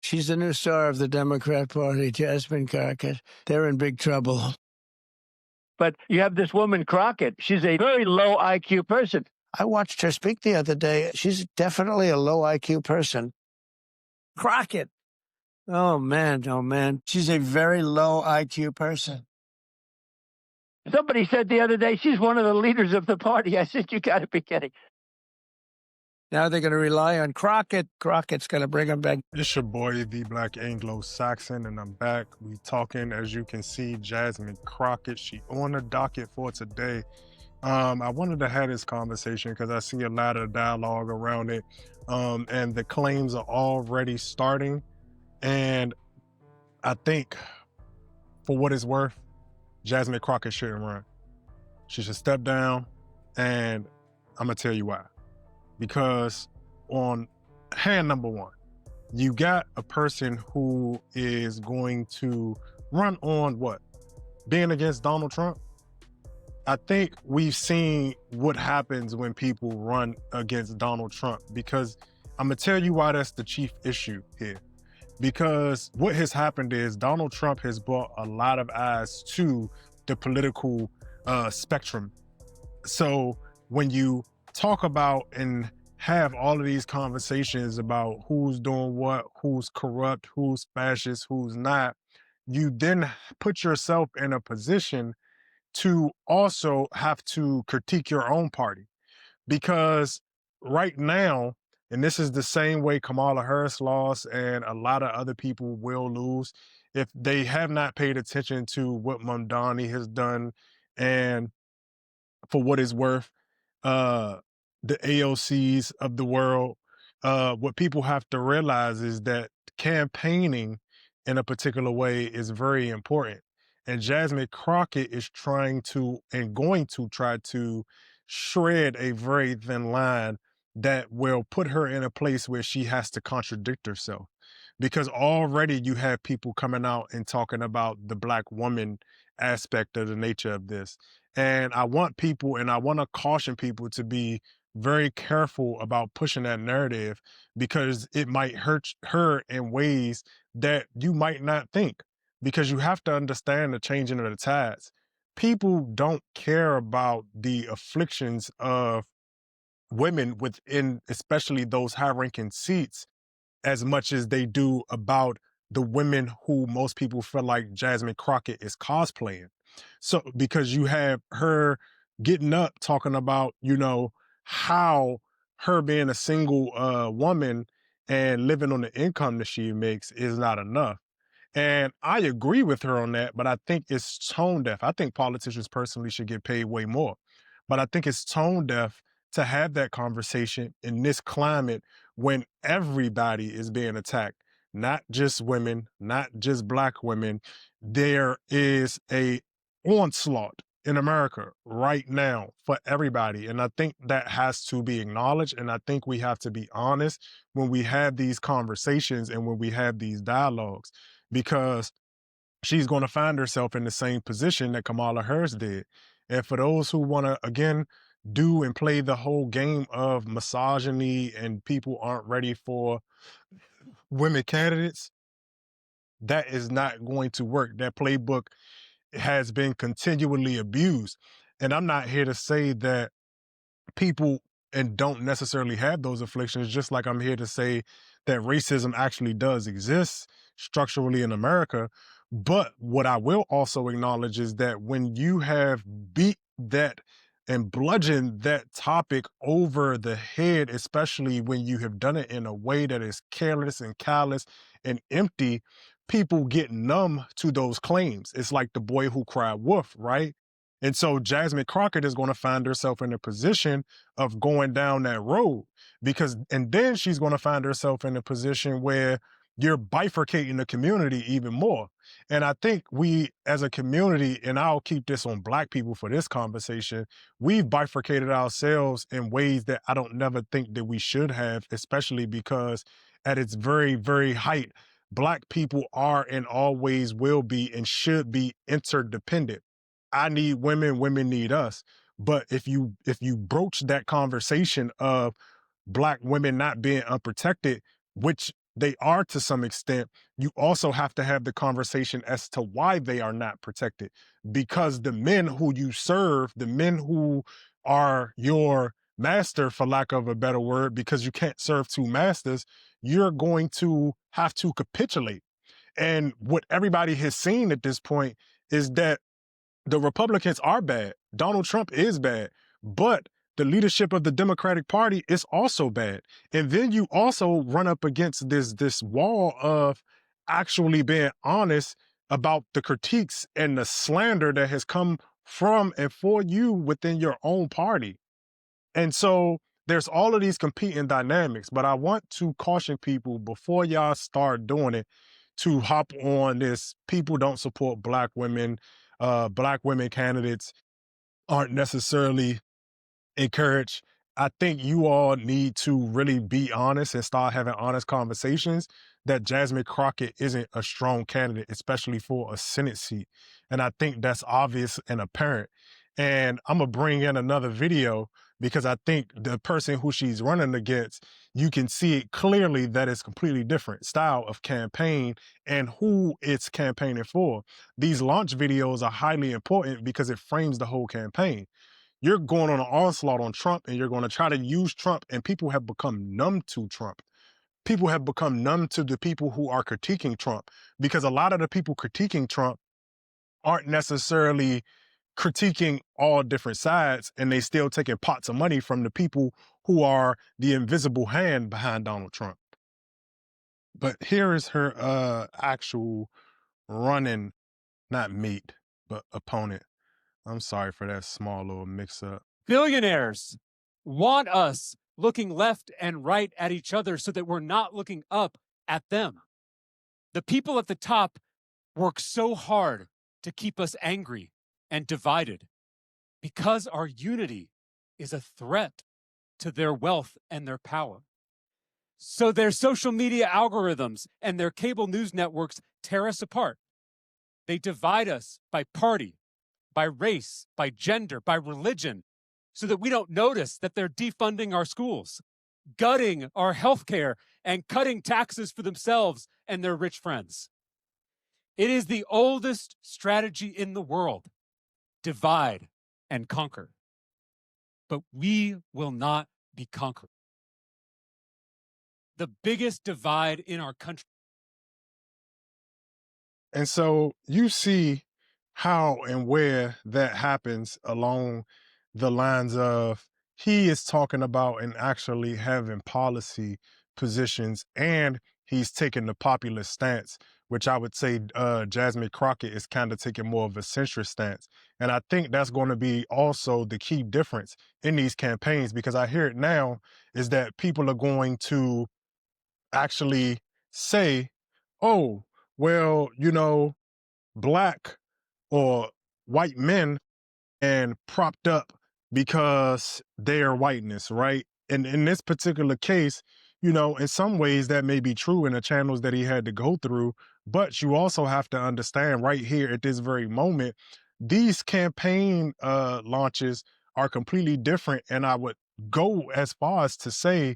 She's the new star of the Democrat Party, Jasmine Crockett. They're in big trouble. But you have this woman, Crockett. She's a very low IQ person. I watched her speak the other day. She's definitely a low IQ person. Crockett. Oh, man. Oh, man. She's a very low IQ person. Somebody said the other day, she's one of the leaders of the party. I said, you got to be kidding. Now they're going to rely on Crockett. Crockett's going to bring them back. It's your boy, the Black Anglo-Saxon, and I'm back. We talking, as you can see, Jasmine Crockett. She on the docket for today. I wanted to have this conversation because I see a lot of dialogue around it, and the claims are already starting. And I think, for what it's worth, Jasmine Crockett shouldn't run. She should step down, and I'm gonna tell you why. Because on hand number one, you got a person who is going to run on what? Being against Donald Trump? I think we've seen what happens when people run against Donald Trump, because I'm gonna tell you why that's the chief issue here. Because what has happened is Donald Trump has brought a lot of eyes to the political spectrum. So when you talk about and have all of these conversations about who's doing what, who's corrupt, who's fascist, who's not, you then put yourself in a position to also have to critique your own party. Because right now, and this is the same way Kamala Harris lost and a lot of other people will lose, if they have not paid attention to what Mamdani has done, and for what it's worth, the AOCs of the world, what people have to realize is that campaigning in a particular way is very important. And Jasmine Crockett is trying to and going to try to shred a very thin line that will put her in a place where she has to contradict herself. Because already you have people coming out and talking about the Black woman aspect of the nature of this. And I want people, and I want to caution people to be very careful about pushing that narrative, because it might hurt her in ways that you might not think. Because you have to understand the changing of the tides. People don't care about the afflictions of women within, especially those high-ranking seats, as much as they do about the women who most people feel like Jasmine Crockett is cosplaying. So, because you have her getting up talking about, how her being a single woman and living on the income that she makes is not enough. And I agree with her on that, but I think it's tone deaf. I think politicians personally should get paid way more. But I think it's tone deaf to have that conversation in this climate when everybody is being attacked, not just women, not just Black women. There is a onslaught in America right now for everybody. And I think that has to be acknowledged. And I think we have to be honest when we have these conversations and when we have these dialogues, because she's going to find herself in the same position that Kamala Harris did. And for those who want to, again, do and play the whole game of misogyny and people aren't ready for women candidates, that is not going to work. That playbook has been continually abused. And I'm not here to say that people and don't necessarily have those afflictions, just like I'm here to say that racism actually does exist structurally in America. But what I will also acknowledge is that when you have beat that and bludgeoned that topic over the head, especially when you have done it in a way that is careless and callous and empty, people get numb to those claims. It's like the boy who cried wolf, right? And so Jasmine Crockett is going to find herself in a position of going down that road, and then she's going to find herself in a position where you're bifurcating the community even more. And I think we as a community, and I'll keep this on Black people for this conversation, we've bifurcated ourselves in ways that I don't never think that we should have, especially because at its very, very height, Black people are and always will be and should be interdependent. I need women, women need us. But if you broach that conversation of Black women not being unprotected, which they are to some extent, you also have to have the conversation as to why they are not protected. Because the men who you serve, the men who are your master, for lack of a better word, because you can't serve two masters, you're going to have to capitulate. And what everybody has seen at this point is that the Republicans are bad. Donald Trump is bad, but the leadership of the Democratic Party is also bad. And then you also run up against this wall of actually being honest about the critiques and the slander that has come from and for you within your own party. And so there's all of these competing dynamics, but I want to caution people before y'all start doing it to hop on this people don't support black women candidates aren't necessarily encouraged. I think you all need to really be honest and start having honest conversations that Jasmine Crockett isn't a strong candidate, especially for a Senate seat. And I think that's obvious and apparent. And I'm going to bring in another video because I think the person who she's running against, you can see it clearly that it's completely different style of campaign and who it's campaigning for. These launch videos are highly important because it frames the whole campaign. You're going on an onslaught on Trump and you're going to try to use Trump, and people have become numb to Trump. People have become numb to the people who are critiquing Trump, because a lot of the people critiquing Trump aren't necessarily critiquing all different sides, and they still taking pots of money from the people who are the invisible hand behind Donald Trump. But here is her actual running, not mate, but opponent. I'm sorry for that small little mix-up. Billionaires want us looking left and right at each other so that we're not looking up at them. The people at the top work so hard to keep us angry and divided because our unity is a threat to their wealth and their power. So their social media algorithms and their cable news networks tear us apart. They divide us by party, by race, by gender, by religion, so that we don't notice that they're defunding our schools, gutting our healthcare, and cutting taxes for themselves and their rich friends. It is the oldest strategy in the world: divide and conquer. But we will not be conquered. The biggest divide in our country. And so you see how and where that happens along the lines of he is talking about and actually having policy positions, and he's taking the populist stance, which I would say Jasmine Crockett is kind of taking more of a centrist stance. And I think that's going to be also the key difference in these campaigns, because I hear it now is that people are going to actually say, oh, well, you know, black or white men and propped up because they are whiteness, right? And in this particular case, you know, in some ways that may be true in the channels that he had to go through, but you also have to understand right here at this very moment, these campaign launches are completely different. And I would go as far as to say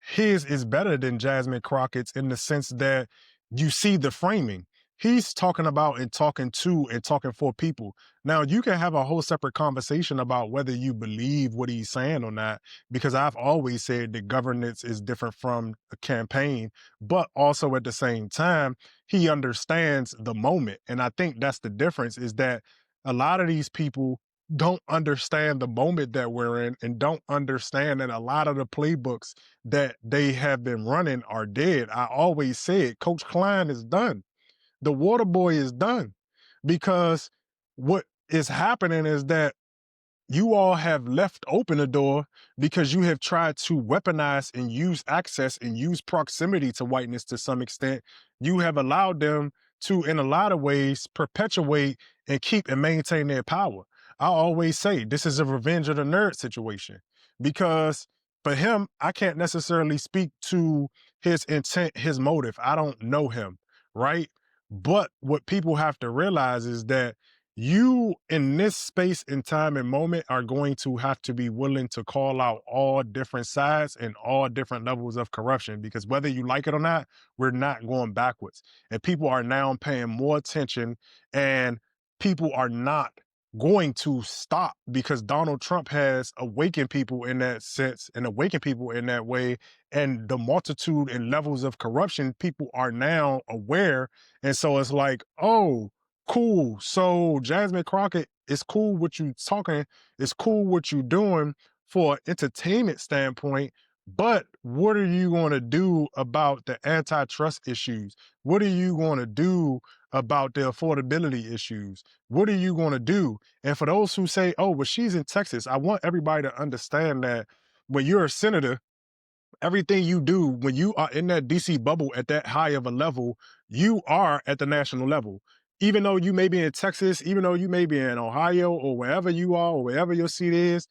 his is better than Jasmine Crockett's in the sense that you see the framing. He's talking about and talking to and talking for people. Now, you can have a whole separate conversation about whether you believe what he's saying or not, because I've always said that governance is different from a campaign, but also at the same time, he understands the moment. And I think that's the difference, is that a lot of these people don't understand the moment that we're in and don't understand that a lot of the playbooks that they have been running are dead. I always said Coach Klein is done. The water boy is done, because what is happening is that you all have left open the door because you have tried to weaponize and use access and use proximity to whiteness to some extent. You have allowed them to, in a lot of ways, perpetuate and keep and maintain their power. I always say this is a revenge of the nerd situation, because for him, I can't necessarily speak to his intent, his motive. I don't know him, right? But what people have to realize is that you in this space and time and moment are going to have to be willing to call out all different sides and all different levels of corruption, because whether you like it or not, we're not going backwards. And people are now paying more attention, and people are not going to stop because Donald Trump has awakened people in that sense and awakened people in that way. And the multitude and levels of corruption, people are now aware. And so it's like, oh, cool. So Jasmine Crockett, it's cool what you talking, it's cool what you doing for entertainment standpoint, but what are you going to do about the antitrust issues? What are you going to do about the affordability issues? What are you going to do? And for those who say, oh, well, she's in Texas, I want everybody to understand that when you're a senator, everything you do when you are in that DC bubble at that high of a level, you are at the national level. Even though you may be in Texas, even though you may be in Ohio or wherever you are or wherever your seat is,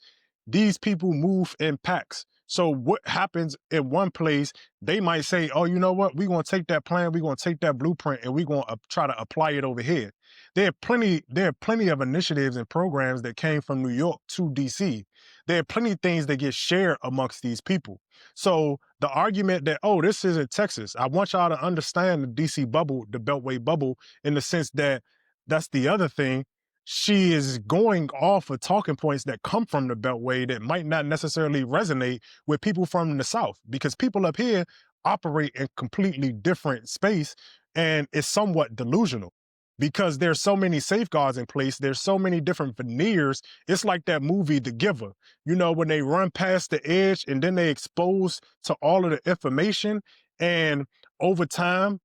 these people move in packs. So what happens in one place, they might say, oh, you know what? We're going to take that plan, we're going to take that blueprint, and we're going to try to apply it over here. There are plenty of initiatives and programs that came from New York to DC. There are plenty of things that get shared amongst these people. So the argument that, oh, this isn't Texas, I want y'all to understand the DC bubble, the Beltway bubble, in the sense that that's the other thing. She is going off of talking points that come from the Beltway that might not necessarily resonate with people from the South, because people up here operate in completely different space, and it's somewhat delusional because there's so many safeguards in place. There's so many different veneers. It's like that movie, The Giver, you know, when they run past the edge and then they expose to all of the information, and over time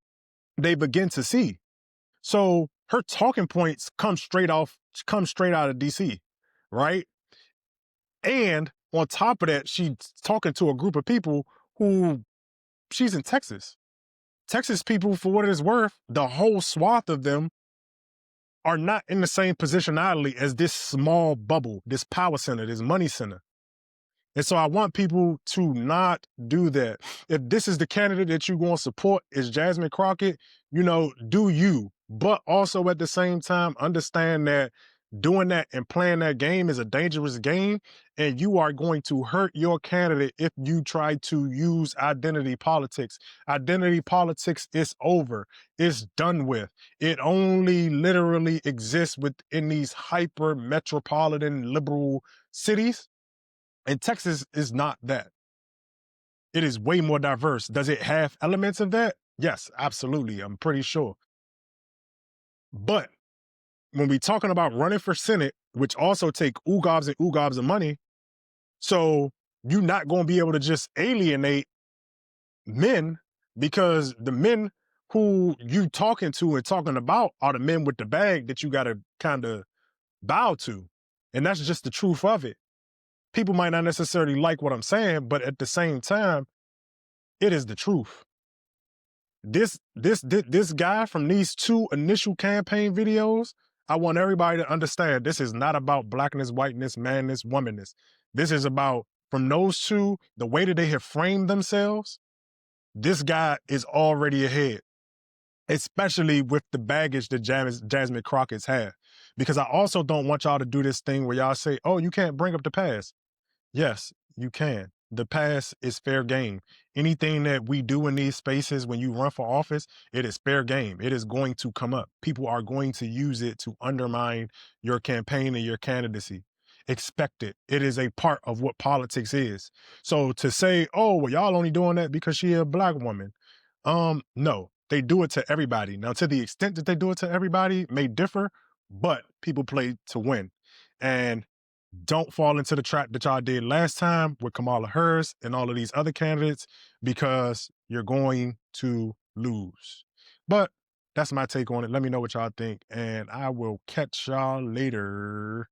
they begin to see. So her talking points come straight out of DC, right? And on top of that, she's talking to a group of people who, she's in Texas. Texas people, for what it is worth, the whole swath of them are not in the same positionality as this small bubble, this power center, this money center. And so I want people to not do that. If this is the candidate that you're going to support is Jasmine Crockett, you know, do you. But also at the same time, understand that doing that and playing that game is a dangerous game, and you are going to hurt your candidate if you try to use identity politics. Identity politics is over. It's done with. It only literally exists within these hyper metropolitan liberal cities. And Texas is not that. It is way more diverse. Does it have elements of that? Yes, absolutely. I'm pretty sure. But when we're talking about running for Senate, which also take oogobs and oogobs of money, so you're not going to be able to just alienate men, because the men who you talking to and talking about are the men with the bag that you got to kind of bow to. And that's just the truth of it. People might not necessarily like what I'm saying, but at the same time, it is the truth. This guy from these two initial campaign videos, I want everybody to understand this is not about blackness, whiteness, manness, womanness. This is about, from those two, the way that they have framed themselves, this guy is already ahead, especially with the baggage that Jasmine Crockett's have. Because I also don't want y'all to do this thing where y'all say, oh, you can't bring up the past. Yes, you can. The past is fair game. Anything that we do in these spaces when you run for office, it is fair game. It is going to come up. People are going to use it to undermine your campaign and your candidacy. Expect it. It is a part of what politics is. So to say, oh, well, y'all only doing that because she a black woman. No, they do it to everybody. Now, to the extent that they do it to everybody may differ, but people play to win. And don't fall into the trap that y'all did last time with Kamala Harris and all of these other candidates, because you're going to lose. But that's my take on it. Let me know what y'all think, and I will catch y'all later.